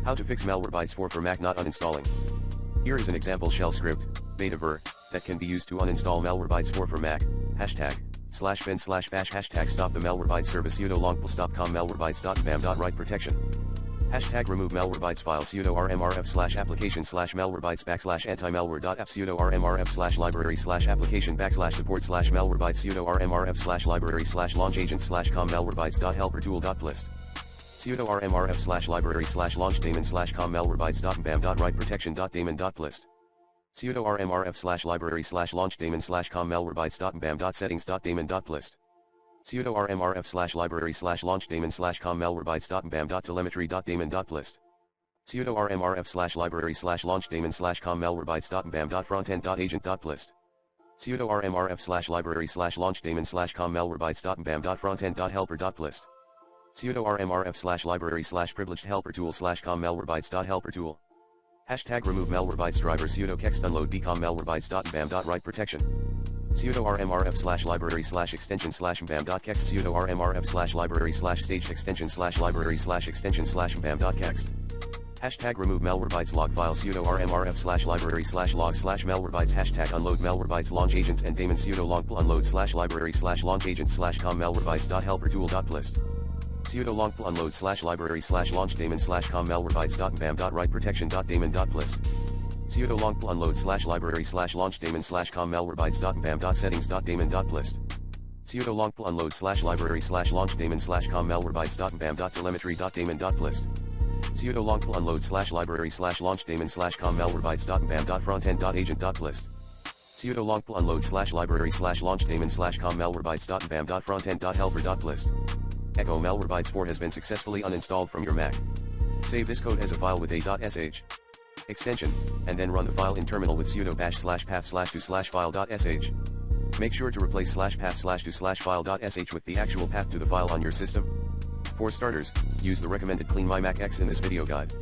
How to fix Malwarebytes for Mac not uninstalling. Here is an example shell script, beta ver, that can be used to uninstall Malwarebytes for Mac, #bin/bash #stop the Malwarebytes service sudo launchctl stop com.malwarebytes.mbam.rtprotection. #remove Malwarebytes file sudo rmrf/application/malwarebytes /anti-malware.app sudo rmrf/library/application/support /malwarebytes sudo rmrf/library/LaunchAgents/com.malwarebytes.HelperTool.plist. sudo rmrf/library/LaunchDaemons/com.malwarebytes.mbam.rtprotection.daemon.plist. sudo rmrf/library/LaunchDaemons/com.malwarebytes.mbam.settings.daemon.plist. sudo rmrf/library/LaunchDaemons/com.malwarebytes.telemetry.daemon.plist. sudo rmrf/library/LaunchDaemons/com.malwarebytes.mbam.frontend.agent.plist. sudo rmrf/library/LaunchDaemons/com.malwarebytes.mbam.frontend.helper.plist. sudo rmrf/library/privilegedHelperTools/com.malwarebytes.HelperTool. #remove Malwarebytes driver sudo kext unload com.malwarebytes.mbam.rtprotection. sudo rmrf/library/extension/mbam.kext sudo rmrf/library/staged extension/library/extension/mbam.kext. #remove Malwarebytes log file sudo rmrf/library/log/malwarebytes #unload Malwarebytes LaunchAgents and daemon sudo launchctl unload /library/LaunchAgents/com.malwarebytes.HelperTool.plist. sudo launchctl unload /library/LaunchDaemons/com.malwarebytes.protection.daemon.plist. sudo launchctl unload /library/LaunchDaemons/com.malwarebytes.settings.daemon.plist. sudo launchctl unload /library/LaunchDaemons/com.malwarebytes.telemetry.daemon.plist. sudo launchctl unload /library/LaunchDaemons/com.malwarebytes.frontend.agent.plist. sudo launchctl unload /library/LaunchDaemons/com.malwarebytes.mbam.frontend.helper.plist. Echo Malwarebytes 4 has been successfully uninstalled from your Mac. Save this code as a file with a.sh extension, and then run the file in terminal with sudo bash/path/to/file.sh. Make sure to replace /path/to/file.sh with the actual path to the file on your system. For starters, use the recommended Clean My Mac X in this video guide.